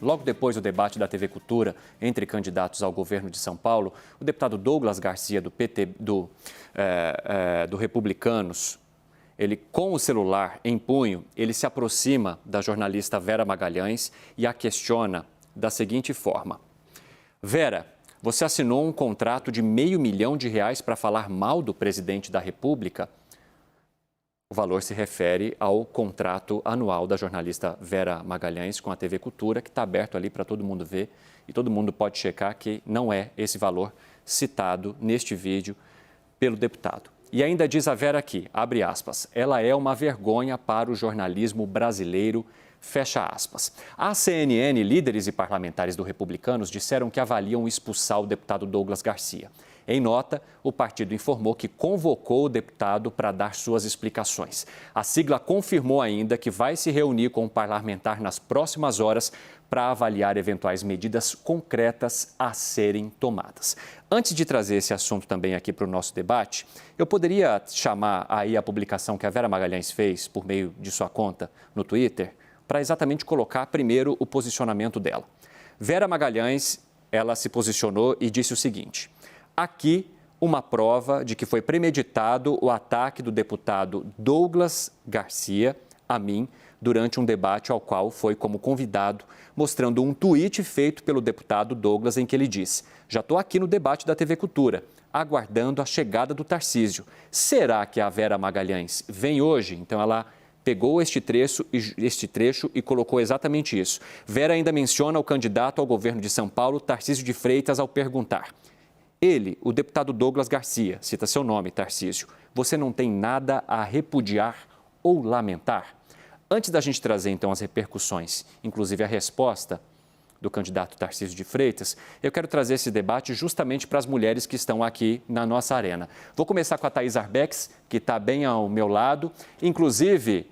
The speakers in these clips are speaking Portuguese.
Logo depois do debate da TV Cultura entre candidatos ao governo de São Paulo, o deputado Douglas Garcia, do PT, do Republicanos, ele, com o celular em punho, ele se aproxima da jornalista Vera Magalhães e a questiona da seguinte forma: Vera, você assinou um contrato de R$500 mil para falar mal do presidente da República? O valor se refere ao contrato anual da jornalista Vera Magalhães com a TV Cultura, que está aberto ali para todo mundo ver e todo mundo pode checar que não é esse valor citado neste vídeo pelo deputado. E ainda diz a Vera aqui, abre aspas, ela é uma vergonha para o jornalismo brasileiro, fecha aspas. A CNN, líderes e parlamentares do Republicanos disseram que avaliam expulsar o deputado Douglas Garcia. Em nota, o partido informou que convocou o deputado para dar suas explicações. A sigla confirmou ainda que vai se reunir com o parlamentar nas próximas horas para avaliar eventuais medidas concretas a serem tomadas. Antes de trazer esse assunto também aqui para o nosso debate, eu poderia chamar aí a publicação que a Vera Magalhães fez por meio de sua conta no Twitter para exatamente colocar primeiro o posicionamento dela. Vera Magalhães, ela se posicionou e disse o seguinte: aqui, uma prova de que foi premeditado o ataque do deputado Douglas Garcia a mim durante um debate ao qual foi como convidado, mostrando um tweet feito pelo deputado Douglas em que ele diz: já estou aqui no debate da TV Cultura, aguardando a chegada do Tarcísio. Será que a Vera Magalhães vem hoje? Então ela pegou este trecho e colocou exatamente isso. Vera ainda menciona o candidato ao governo de São Paulo, Tarcísio de Freitas, ao perguntar: ele, o deputado Douglas Garcia, cita seu nome, Tarcísio, você não tem nada a repudiar ou lamentar? Antes da gente trazer, então, as repercussões, inclusive a resposta do candidato Tarcísio de Freitas, eu quero trazer esse debate justamente para as mulheres que estão aqui na nossa arena. Vou começar com a Thaís Arbex, que está bem ao meu lado. Inclusive,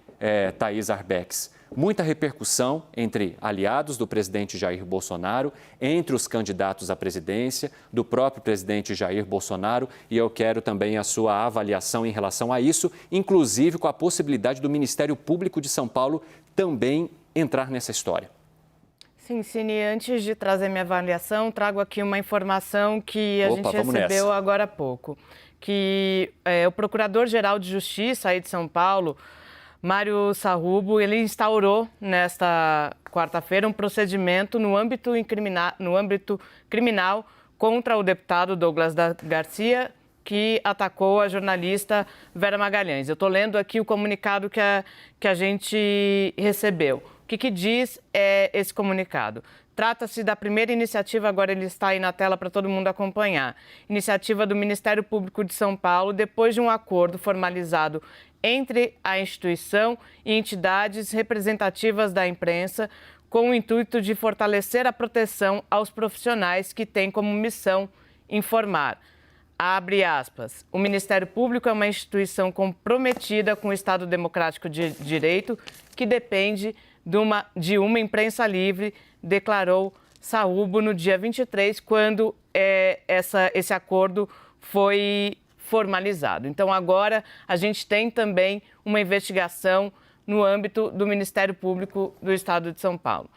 Thaís Arbex, muita repercussão entre aliados do presidente Jair Bolsonaro, entre os candidatos à presidência, do próprio presidente Jair Bolsonaro, e eu quero também a sua avaliação em relação a isso, inclusive com a possibilidade do Ministério Público de São Paulo também entrar nessa história. Sim, Cine, antes de trazer minha avaliação, trago aqui uma informação que a gente recebeu agora há pouco, que o Procurador-Geral de Justiça aí de São Paulo, Mário Sarrubo, ele instaurou nesta quarta-feira um procedimento no âmbito criminal contra o deputado Douglas Garcia, que atacou a jornalista Vera Magalhães. Eu estou lendo aqui o comunicado que a gente recebeu. O que diz esse comunicado? Trata-se da primeira iniciativa, agora ele está aí na tela para todo mundo acompanhar. Iniciativa do Ministério Público de São Paulo, depois de um acordo formalizado entre a instituição e entidades representativas da imprensa, com o intuito de fortalecer a proteção aos profissionais que têm como missão informar. Abre aspas. O Ministério Público é uma instituição comprometida com o Estado Democrático de Direito, que depende de uma imprensa livre, declarou Sarrubo no dia 23, quando esse acordo foi formalizado. Então, agora a gente tem também uma investigação no âmbito do Ministério Público do Estado de São Paulo.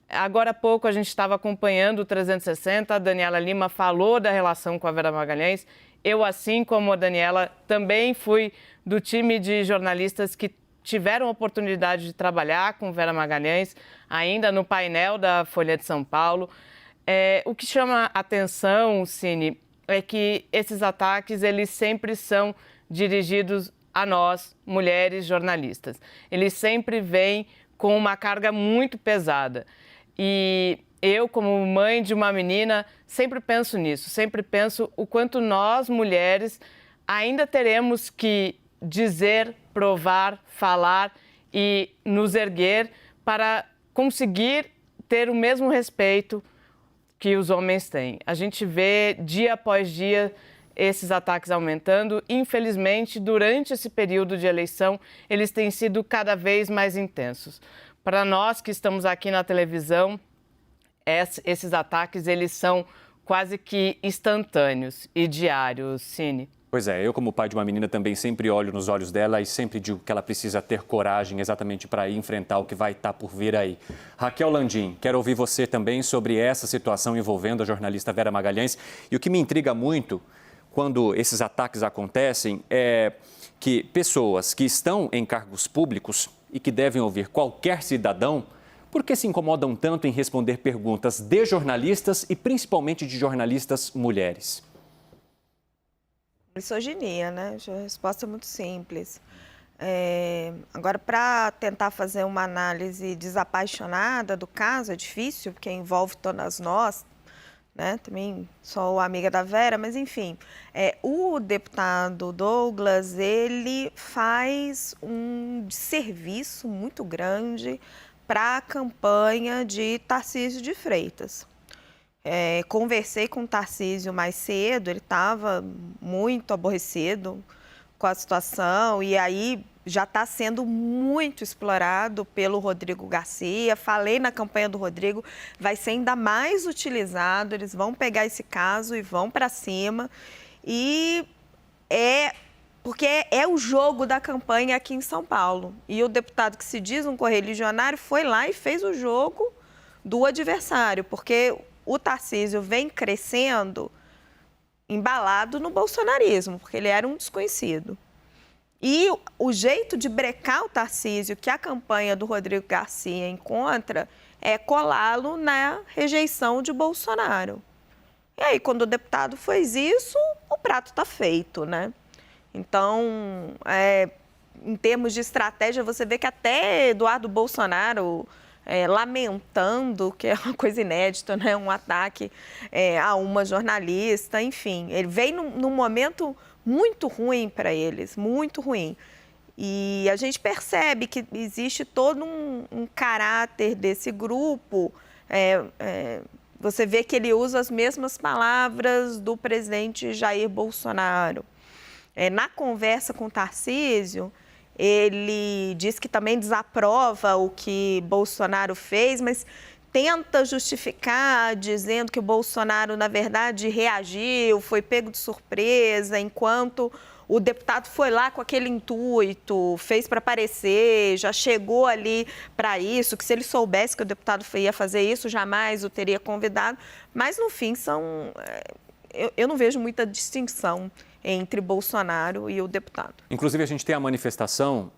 Agora há pouco a gente estava acompanhando o 360, a Daniela Lima falou da relação com a Vera Magalhães. Eu, assim como a Daniela, também fui do time de jornalistas que tiveram a oportunidade de trabalhar com Vera Magalhães, ainda no painel da Folha de São Paulo. O que chama a atenção, Cine, é que esses ataques, eles sempre são dirigidos a nós, mulheres jornalistas. Eles sempre vêm com uma carga muito pesada. E eu, como mãe de uma menina, sempre penso nisso, sempre penso o quanto nós, mulheres, ainda teremos que dizer, provar, falar e nos erguer para conseguir ter o mesmo respeito que os homens têm. A gente vê dia após dia esses ataques aumentando. Infelizmente, durante esse período de eleição, eles têm sido cada vez mais intensos. Para nós que estamos aqui na televisão, esses ataques eles são quase que instantâneos e diários, Cine. Pois é, eu como pai de uma menina também sempre olho nos olhos dela e sempre digo que ela precisa ter coragem exatamente para ir enfrentar o que vai estar por vir aí. Raquel Landim, quero ouvir você também sobre essa situação envolvendo a jornalista Vera Magalhães. E o que me intriga muito quando esses ataques acontecem é que pessoas que estão em cargos públicos e que devem ouvir qualquer cidadão, por que se incomodam tanto em responder perguntas de jornalistas e principalmente de jornalistas mulheres? Misoginia, né? A resposta é muito simples. Agora, para tentar fazer uma análise desapaixonada do caso, é difícil, porque envolve todas nós, né? Também sou amiga da Vera, mas enfim. O deputado Douglas, ele faz um serviço muito grande para a campanha de Tarcísio de Freitas. Conversei com o Tarcísio mais cedo, ele estava muito aborrecido com a situação e aí já está sendo muito explorado pelo Rodrigo Garcia. Falei na campanha do Rodrigo, vai ser ainda mais utilizado, eles vão pegar esse caso e vão para cima. Porque é o jogo da campanha aqui em São Paulo. E o deputado que se diz um correligionário foi lá e fez o jogo do adversário, porque o Tarcísio vem crescendo embalado no bolsonarismo, porque ele era um desconhecido. E o jeito de brecar o Tarcísio que a campanha do Rodrigo Garcia encontra é colá-lo na rejeição de Bolsonaro. E aí, quando o deputado fez isso, o prato está feito, né? Então, em termos de estratégia, você vê que até Eduardo Bolsonaro lamentando, que é uma coisa inédita, né? Um ataque a uma jornalista, enfim. Ele veio num momento muito ruim para eles, muito ruim. E a gente percebe que existe todo um caráter desse grupo. Você vê que ele usa as mesmas palavras do presidente Jair Bolsonaro. Na conversa com o Tarcísio, ele diz que também desaprova o que Bolsonaro fez, mas tenta justificar dizendo que o Bolsonaro, na verdade, reagiu, foi pego de surpresa, enquanto o deputado foi lá com aquele intuito, fez para aparecer, já chegou ali para isso, que se ele soubesse que o deputado ia fazer isso, jamais o teria convidado. Mas, no fim, eu não vejo muita distinção entre Bolsonaro e o deputado. Inclusive, a gente tem a manifestação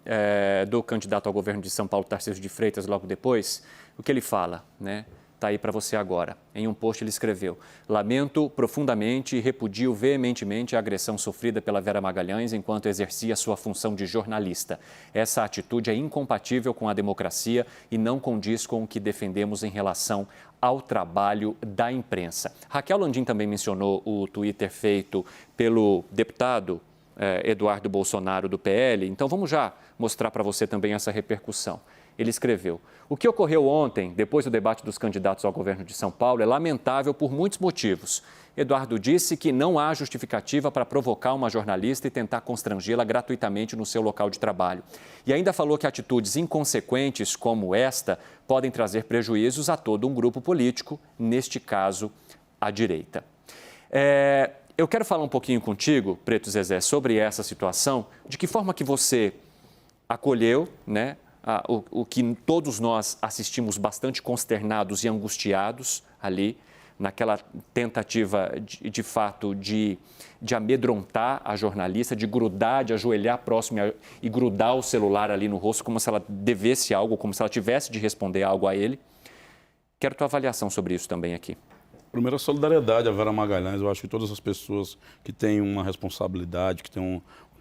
do candidato ao governo de São Paulo, Tarcísio de Freitas, logo depois. O que ele fala, né? Está aí para você agora. Em um post ele escreveu: lamento profundamente e repudio veementemente a agressão sofrida pela Vera Magalhães enquanto exercia sua função de jornalista. Essa atitude é incompatível com a democracia e não condiz com o que defendemos em relação ao trabalho da imprensa. Raquel Landim também mencionou o Twitter feito pelo deputado Eduardo Bolsonaro, do PL. Então, vamos já mostrar para você também essa repercussão. Ele escreveu: o que ocorreu ontem, depois do debate dos candidatos ao governo de São Paulo, é lamentável por muitos motivos. Eduardo disse que não há justificativa para provocar uma jornalista e tentar constrangê-la gratuitamente no seu local de trabalho. E ainda falou que atitudes inconsequentes como esta podem trazer prejuízos a todo um grupo político, neste caso, a direita. Eu quero falar um pouquinho contigo, Preto Zezé, sobre essa situação, de que forma que você acolheu, né, o que todos nós assistimos bastante consternados e angustiados ali, naquela tentativa, de fato, de amedrontar a jornalista, de grudar, de ajoelhar próximo e grudar o celular ali no rosto, como se ela devesse algo, como se ela tivesse de responder algo a ele. Quero tua avaliação sobre isso também aqui. Primeiro, a solidariedade à Vera Magalhães. Eu acho que todas as pessoas que têm uma responsabilidade,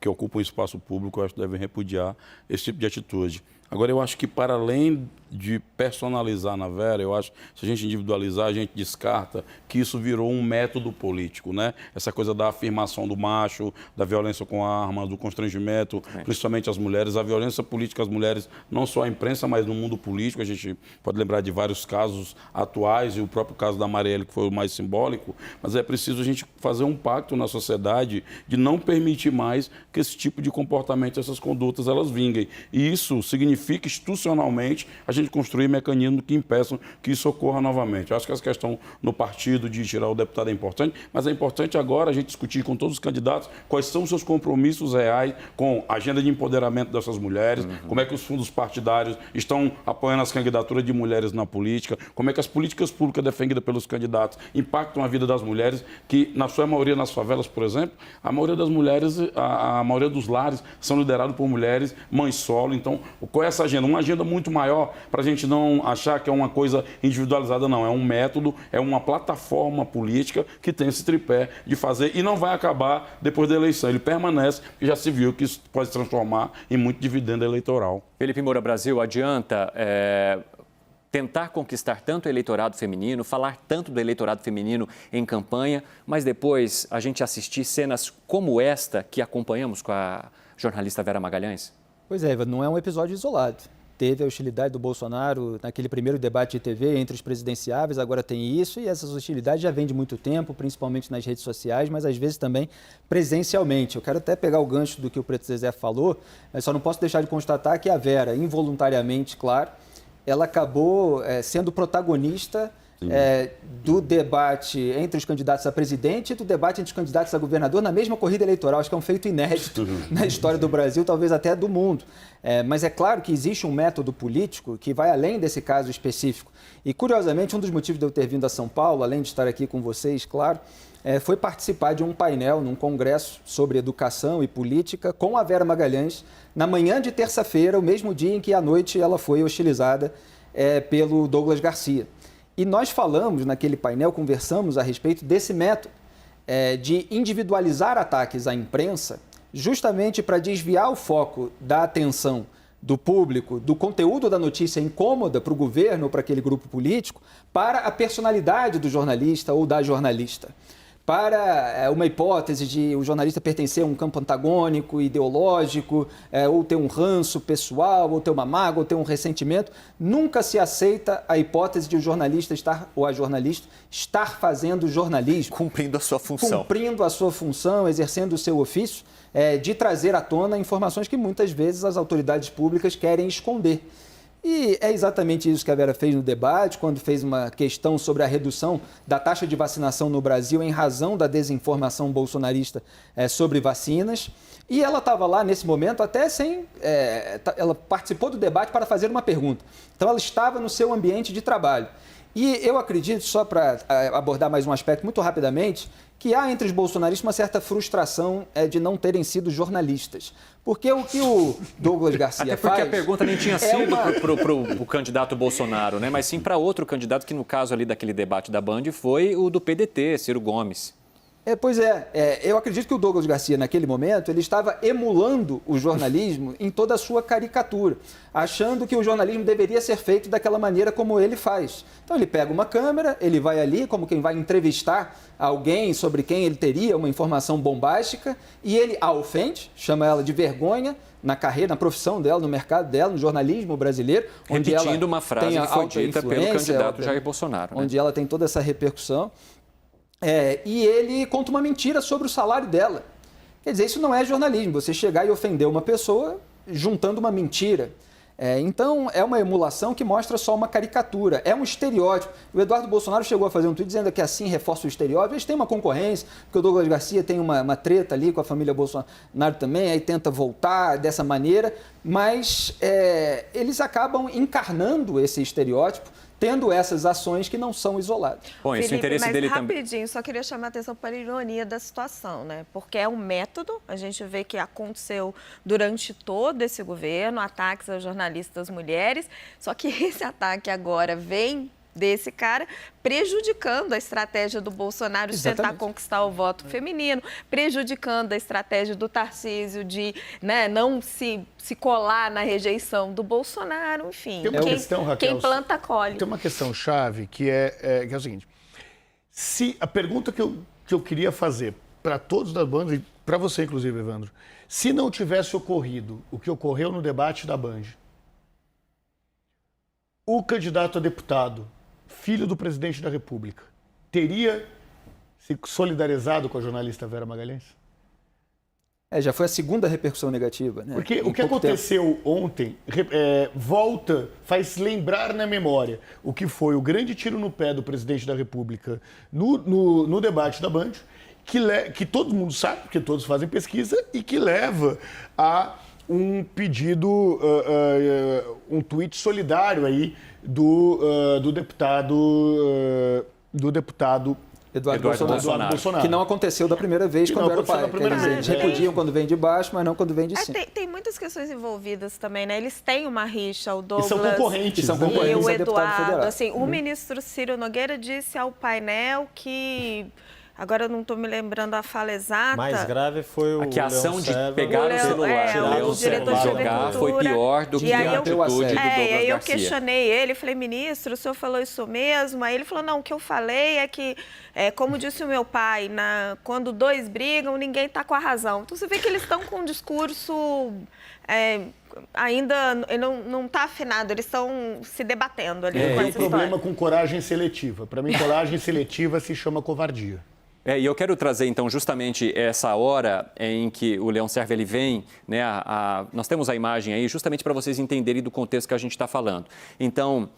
que ocupam um espaço público, eu acho que devem repudiar esse tipo de atitude. Agora, eu acho que para além de personalizar na Vera, eu acho que se a gente individualizar, a gente descarta que isso virou um método político, né? Essa coisa da afirmação do macho, da violência com armas, do constrangimento, principalmente as mulheres, a violência política às mulheres, não só a imprensa, mas no mundo político. A gente pode lembrar de vários casos atuais e o próprio caso da Marielle, que foi o mais simbólico, mas é preciso a gente fazer um pacto na sociedade de não permitir mais que esse tipo de comportamento, essas condutas, elas vinguem. E isso significa, institucionalmente, a gente construir mecanismos que impeçam que isso ocorra novamente. Eu acho que essa questão no partido de tirar o deputado é importante, mas é importante agora a gente discutir com todos os candidatos quais são os seus compromissos reais com a agenda de empoderamento dessas mulheres, como é que os fundos partidários estão apoiando as candidaturas de mulheres na política, como é que as políticas públicas defendidas pelos candidatos impactam a vida das mulheres, que na sua maioria nas favelas, por exemplo, a maioria das mulheres, a maioria dos lares são liderados por mulheres, mães solo. Então, qual é essa agenda? Uma agenda muito maior para a gente não achar que é uma coisa individualizada, não. É um método, é uma plataforma política que tem esse tripé de fazer e não vai acabar depois da eleição. Ele permanece, e já se viu que isso pode se transformar em muito dividendo eleitoral. Felipe Moura Brasil, adianta tentar conquistar tanto o eleitorado feminino, falar tanto do eleitorado feminino em campanha, mas depois a gente assistir cenas como esta que acompanhamos com a jornalista Vera Magalhães? Pois é, Eva, não é um episódio isolado. Teve a hostilidade do Bolsonaro naquele primeiro debate de TV entre os presidenciáveis, agora tem isso, e essas hostilidades já vêm de muito tempo, principalmente nas redes sociais, mas às vezes também presencialmente. Eu quero até pegar o gancho do que o Preto Zezé falou, mas só não posso deixar de constatar que a Vera, involuntariamente, claro, ela acabou sendo protagonista do debate entre os candidatos a presidente e do debate entre os candidatos a governador na mesma corrida eleitoral. Acho que é um feito inédito na história do Brasil, talvez até do mundo. Mas é claro que existe um método político que vai além desse caso específico. E, curiosamente, um dos motivos de eu ter vindo a São Paulo, além de estar aqui com vocês, claro, foi participar de um painel, num congresso sobre educação e política, com a Vera Magalhães, na manhã de terça-feira, o mesmo dia em que à noite ela foi hostilizada pelo Douglas Garcia. E nós falamos naquele painel, conversamos a respeito desse método de individualizar ataques à imprensa, justamente para desviar o foco da atenção do público, do conteúdo da notícia incômoda para o governo ou para aquele grupo político, para a personalidade do jornalista ou da jornalista. Para uma hipótese de o jornalista pertencer a um campo antagônico, ideológico, ou ter um ranço pessoal, ou ter uma mágoa, ou ter um ressentimento, nunca se aceita a hipótese de o jornalista ou a jornalista estar fazendo jornalismo. Cumprindo a sua função. Cumprindo a sua função, exercendo o seu ofício, de trazer à tona informações que muitas vezes as autoridades públicas querem esconder. E é exatamente isso que a Vera fez no debate, quando fez uma questão sobre a redução da taxa de vacinação no Brasil em razão da desinformação bolsonarista sobre vacinas. E ela estava lá nesse momento até sem... ela participou do debate para fazer uma pergunta. Então ela estava no seu ambiente de trabalho. E eu acredito, só para abordar mais um aspecto muito rapidamente, que há entre os bolsonaristas uma certa frustração de não terem sido jornalistas. Porque o que o Douglas Garcia faz... Até porque a pergunta nem tinha sido para o candidato Bolsonaro, né? Mas sim para outro candidato que, no caso ali daquele debate da Band, foi o do PDT, Ciro Gomes. Pois é, eu acredito que o Douglas Garcia, naquele momento, ele estava emulando o jornalismo em toda a sua caricatura, achando que o jornalismo deveria ser feito daquela maneira como ele faz. Então ele pega uma câmera, ele vai ali como quem vai entrevistar alguém sobre quem ele teria uma informação bombástica e ele a ofende, chama ela de vergonha na carreira, na profissão dela, no mercado dela, no jornalismo brasileiro. Repetindo uma frase que foi dita pelo candidato Jair Bolsonaro. Onde ela tem toda essa repercussão. E ele conta uma mentira sobre o salário dela. Quer dizer, isso não é jornalismo, você chegar e ofender uma pessoa juntando uma mentira. Então, é uma emulação que mostra só uma caricatura, é um estereótipo. O Eduardo Bolsonaro chegou a fazer um tweet dizendo que assim reforça o estereótipo. Eles têm uma concorrência, porque o Douglas Garcia tem uma treta ali com a família Bolsonaro também, aí tenta voltar dessa maneira, mas eles acabam encarnando esse estereótipo, tendo essas ações que não são isoladas. Bom, esse Felipe, interesse dele rapidinho, também... só queria chamar a atenção para a ironia da situação, né? Porque é um método, a gente vê que aconteceu durante todo esse governo, ataques a jornalistas mulheres, só que esse ataque agora vem desse cara, prejudicando a estratégia do Bolsonaro de tentar conquistar o voto feminino, prejudicando a estratégia do Tarcísio de não se colar na rejeição do Bolsonaro, enfim. Tem uma questão, Raquel, quem planta, colhe. Tem uma questão chave que é o seguinte, a pergunta que eu queria fazer para todos da Band, e para você inclusive, Evandro, se não tivesse ocorrido o que ocorreu no debate da Band, o candidato a deputado, filho do presidente da República, teria se solidarizado com a jornalista Vera Magalhães? Já foi a segunda repercussão negativa, né? Porque o que aconteceu ontem faz lembrar na memória o que foi o grande tiro no pé do presidente da República no debate da Band, que todo mundo sabe, porque todos fazem pesquisa, e que leva a um pedido, um tweet solidário aí do deputado Eduardo Bolsonaro. Que não aconteceu da primeira vez quando era o pai. Eles repudiam quando vem de baixo, mas não quando vem de cima. Tem muitas questões envolvidas também, né? Eles têm uma rixa, o Douglas e são concorrentes, e o Eduardo. Assim, o ministro Ciro Nogueira disse ao painel que... Agora eu não estou me lembrando a fala exata. Mais grave foi o que a ação de pegar o celular, o diretor de jogar, foi pior do que a atitude do Douglas Garcia. E aí eu questionei ele, falei, ministro, o senhor falou isso mesmo? Aí ele falou, não, o que eu falei é que, como disse o meu pai, quando dois brigam, ninguém está com a razão. Então você vê que eles estão com um discurso... ainda não está afinado, eles estão se debatendo ali com essa história. Tem um problema com coragem seletiva. Para mim, coragem seletiva se chama covardia. E eu quero trazer, então, justamente essa hora em que o Leão Serva ele vem, né? Nós temos a imagem aí justamente para vocês entenderem do contexto que a gente está falando. Então,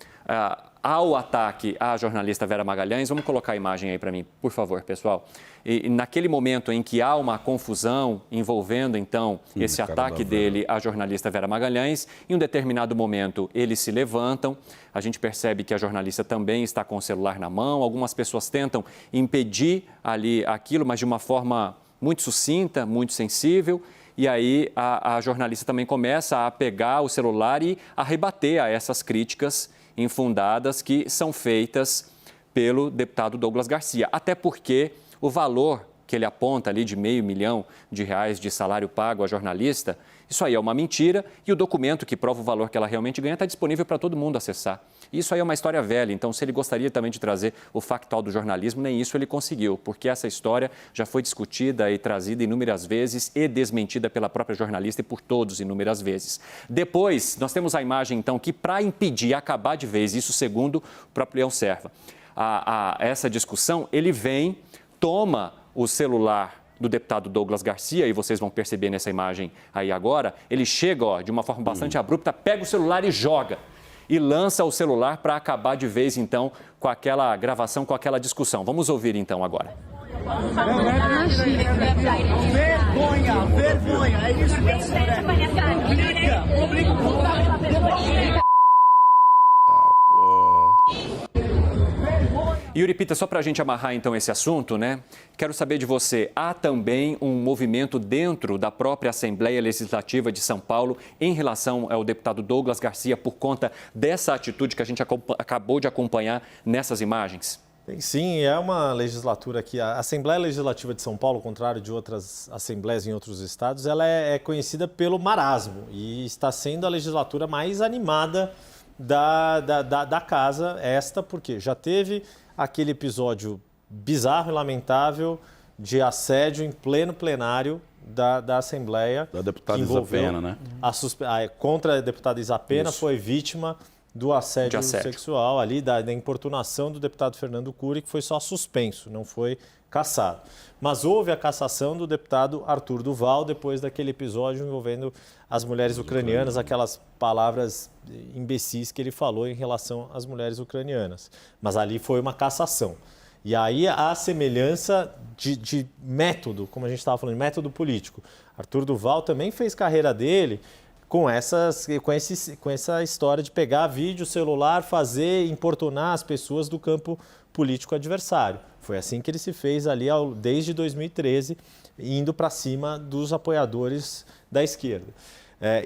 ao ataque à jornalista Vera Magalhães, vamos colocar a imagem aí para mim, por favor, pessoal. E naquele momento em que há uma confusão envolvendo, então, esse ataque dele à jornalista Vera Magalhães, em um determinado momento eles se levantam, a gente percebe que a jornalista também está com o celular na mão, algumas pessoas tentam impedir ali aquilo, mas de uma forma muito sucinta, muito sensível, e aí a jornalista também começa a pegar o celular e a rebater a essas críticas infundadas que são feitas pelo deputado Douglas Garcia, até porque o valor que ele aponta ali de R$500 milhão de salário pago à jornalista, isso aí é uma mentira e o documento que prova o valor que ela realmente ganha está disponível para todo mundo acessar. Isso aí é uma história velha, então se ele gostaria também de trazer o factual do jornalismo, nem isso ele conseguiu, porque essa história já foi discutida e trazida inúmeras vezes e desmentida pela própria jornalista e por todos inúmeras vezes. Depois, nós temos a imagem então que para impedir, acabar de vez, isso segundo o próprio Leão Serva, essa discussão, ele vem, toma o celular do deputado Douglas Garcia, e vocês vão perceber nessa imagem aí agora, ele chega de uma forma bastante abrupta, pega o celular e joga. E lança o celular para acabar de vez, então, com aquela gravação, com aquela discussão. Vamos ouvir, então, agora. Vergonha, vergonha. É isso que a senhora é. Yuri Pita, só para a gente amarrar então esse assunto, né? Quero saber de você, há também um movimento dentro da própria Assembleia Legislativa de São Paulo em relação ao deputado Douglas Garcia por conta dessa atitude que a gente acabou de acompanhar nessas imagens? Sim, é uma legislatura que a Assembleia Legislativa de São Paulo, ao contrário de outras assembleias em outros estados, ela é conhecida pelo marasmo e está sendo a legislatura mais animada da casa, porque já teve aquele episódio bizarro e lamentável de assédio em pleno plenário da Assembleia. Da deputada Isapena, né? Contra a deputada Isapena, foi vítima do assédio sexual ali, da importunação do deputado Fernando Cury, que foi só suspenso, não foi cassado. Mas houve a cassação do deputado Arthur Duval depois daquele episódio envolvendo as mulheres ucranianas, aquelas palavras imbecis que ele falou em relação às mulheres ucranianas. Mas ali foi uma cassação. E aí a semelhança de método, como a gente estava falando, método político. Arthur Duval também fez carreira dele com essa história de pegar vídeo, celular, importunar as pessoas do campo político adversário. Foi assim que ele se fez ali desde 2013, indo para cima dos apoiadores da esquerda.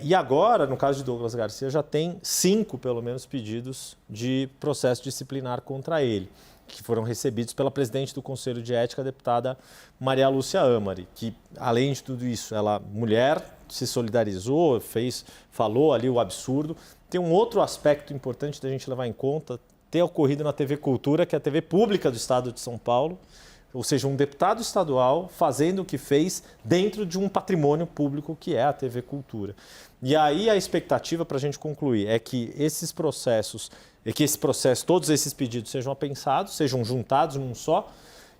E agora, no caso de Douglas Garcia, já tem 5, pelo menos, pedidos de processo disciplinar contra ele, que foram recebidos pela presidente do Conselho de Ética, a deputada Maria Lúcia Amari, que, além de tudo isso, ela, mulher, se solidarizou, falou ali o absurdo. Tem um outro aspecto importante da gente levar em conta, ter ocorrido na TV Cultura, que é a TV pública do estado de São Paulo, ou seja, um deputado estadual fazendo o que fez dentro de um patrimônio público que é a TV Cultura. E aí a expectativa, para a gente concluir, é que todos esses pedidos sejam apensados, sejam juntados num só,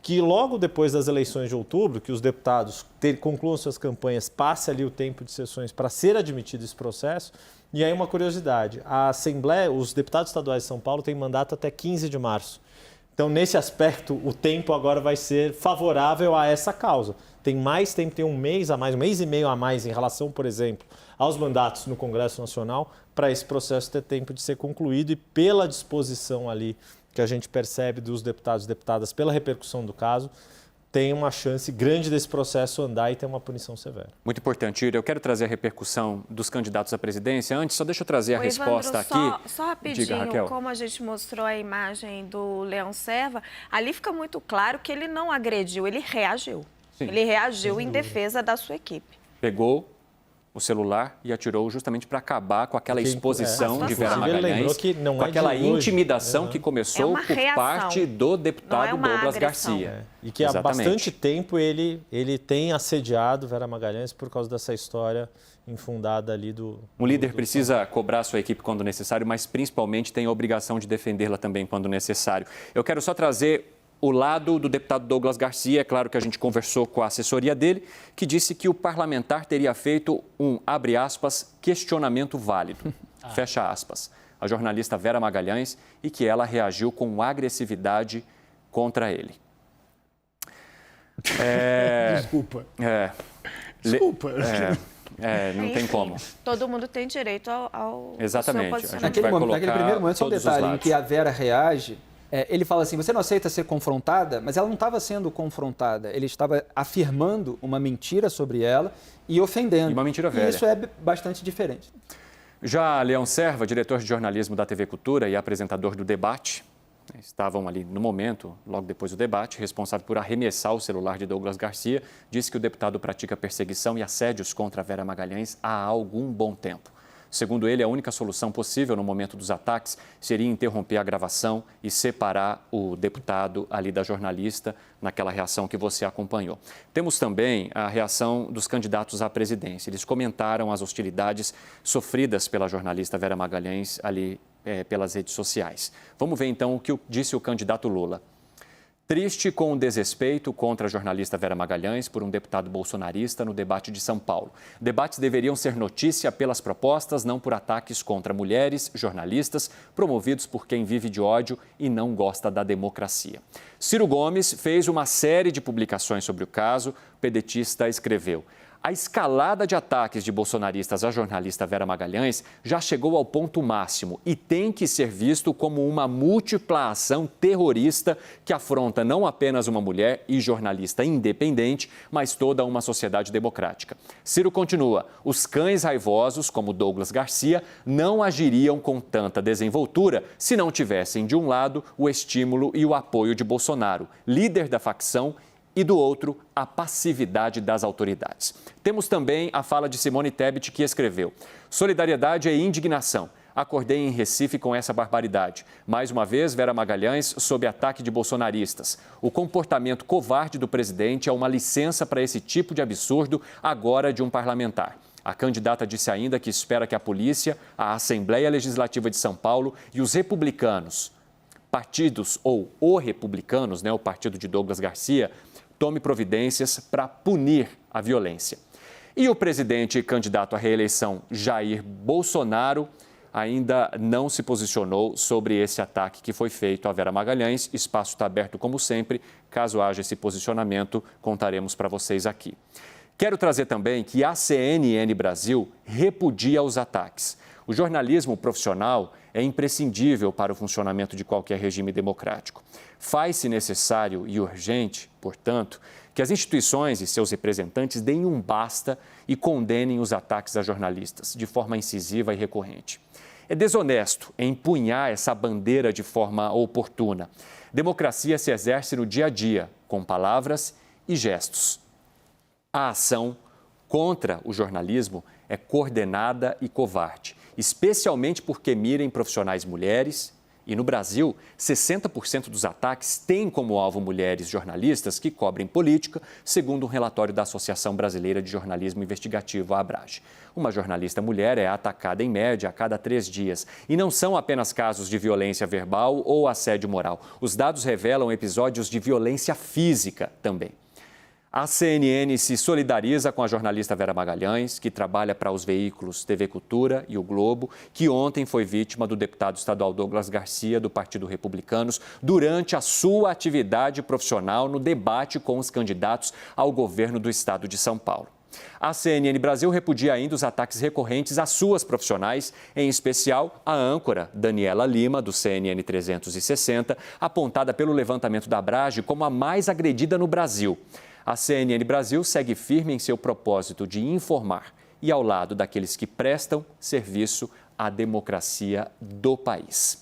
que logo depois das eleições de outubro, que os deputados concluam suas campanhas, passe ali o tempo de sessões para ser admitido esse processo. E aí uma curiosidade, a Assembleia, os deputados estaduais de São Paulo têm mandato até 15 de março. Então, nesse aspecto, o tempo agora vai ser favorável a essa causa. Tem mais tempo, tem um mês a mais, um mês e meio a mais em relação, por exemplo, aos mandatos no Congresso Nacional, para esse processo ter tempo de ser concluído e pela disposição ali que a gente percebe dos deputados e deputadas, pela repercussão do caso, tem uma chance grande desse processo andar e ter uma punição severa. Muito importante, Yuri. Eu quero trazer a repercussão dos candidatos à presidência. Antes, só deixa eu trazer a resposta Evandro, aqui. Só rapidinho, Diga, Raquel. como a gente mostrou a imagem do Leão Serva, ali fica muito claro que ele não agrediu, ele reagiu. Sim. Ele reagiu em defesa da sua equipe. Pegou o celular e atirou justamente para acabar com aquela exposição de Vera Magalhães, com aquela intimidação que começou por parte do deputado Douglas Garcia. E que há bastante tempo ele tem assediado Vera Magalhães por causa dessa história infundada ali do... Um líder precisa cobrar sua equipe quando necessário, mas principalmente tem a obrigação de defendê-la também quando necessário. Eu quero só trazer o lado do deputado Douglas Garcia. É claro que a gente conversou com a assessoria dele, que disse que o parlamentar teria feito um, abre aspas, questionamento válido, fecha aspas, a jornalista Vera Magalhães, e que ela reagiu com agressividade contra ele. Desculpa. Desculpa. Não tem como. Todo mundo tem direito ao Exatamente. seu posicionamento. Naquele primeiro momento, só um detalhe, em que a Vera reage, ele fala assim, você não aceita ser confrontada? Mas ela não estava sendo confrontada, ele estava afirmando uma mentira sobre ela e ofendendo. E uma mentira velha. E isso é bastante diferente. Já Leão Serva, diretor de jornalismo da TV Cultura e apresentador do debate, estavam ali no momento, logo depois do debate, responsável por arremessar o celular de Douglas Garcia, disse que o deputado pratica perseguição e assédios contra Vera Magalhães há algum bom tempo. Segundo ele, a única solução possível no momento dos ataques seria interromper a gravação e separar o deputado ali da jornalista naquela reação que você acompanhou. Temos também a reação dos candidatos à presidência. Eles comentaram as hostilidades sofridas pela jornalista Vera Magalhães ali pelas redes sociais. Vamos ver então o que disse o candidato Lula. Triste com o desrespeito contra a jornalista Vera Magalhães por um deputado bolsonarista no debate de São Paulo. Debates deveriam ser notícia pelas propostas, não por ataques contra mulheres, jornalistas, promovidos por quem vive de ódio e não gosta da democracia. Ciro Gomes fez uma série de publicações sobre o caso. O pedetista escreveu: a escalada de ataques de bolsonaristas à jornalista Vera Magalhães já chegou ao ponto máximo e tem que ser visto como uma múltipla ação terrorista que afronta não apenas uma mulher e jornalista independente, mas toda uma sociedade democrática. Ciro continua: os cães raivosos, como Douglas Garcia, não agiriam com tanta desenvoltura se não tivessem, de um lado, o estímulo e o apoio de Bolsonaro, líder da facção, e do outro, a passividade das autoridades. Temos também a fala de Simone Tebet, que escreveu: solidariedade e indignação. Acordei em Recife com essa barbaridade. Mais uma vez, Vera Magalhães sob ataque de bolsonaristas. O comportamento covarde do presidente é uma licença para esse tipo de absurdo, agora de um parlamentar. A candidata disse ainda que espera que a polícia, a Assembleia Legislativa de São Paulo e os republicanos, partidos ou republicanos, o partido de Douglas Garcia, tome providências para punir a violência. E o presidente e candidato à reeleição Jair Bolsonaro ainda não se posicionou sobre esse ataque que foi feito a Vera Magalhães. Espaço está aberto como sempre. Caso haja esse posicionamento, contaremos para vocês aqui. Quero trazer também que a CNN Brasil repudia os ataques. O jornalismo profissional é imprescindível para o funcionamento de qualquer regime democrático. Faz-se necessário e urgente, portanto, que as instituições e seus representantes deem um basta e condenem os ataques a jornalistas de forma incisiva e recorrente. É desonesto empunhar essa bandeira de forma oportuna. Democracia se exerce no dia a dia, com palavras e gestos. A ação contra o jornalismo é coordenada e covarde, especialmente porque mira em profissionais mulheres E no Brasil, 60% dos ataques têm como alvo mulheres jornalistas que cobrem política, segundo um relatório da Associação Brasileira de Jornalismo Investigativo, a ABRAGE. Uma jornalista mulher é atacada em média a cada 3 dias. E não são apenas casos de violência verbal ou assédio moral. Os dados revelam episódios de violência física também. A CNN se solidariza com a jornalista Vera Magalhães, que trabalha para os veículos TV Cultura e o Globo, que ontem foi vítima do deputado estadual Douglas Garcia, do Partido Republicanos, durante a sua atividade profissional no debate com os candidatos ao governo do estado de São Paulo. A CNN Brasil repudia ainda os ataques recorrentes às suas profissionais, em especial a âncora Daniela Lima, do CNN 360, apontada pelo levantamento da ABRAGE como a mais agredida no Brasil. A CNN Brasil segue firme em seu propósito de informar e ao lado daqueles que prestam serviço à democracia do país.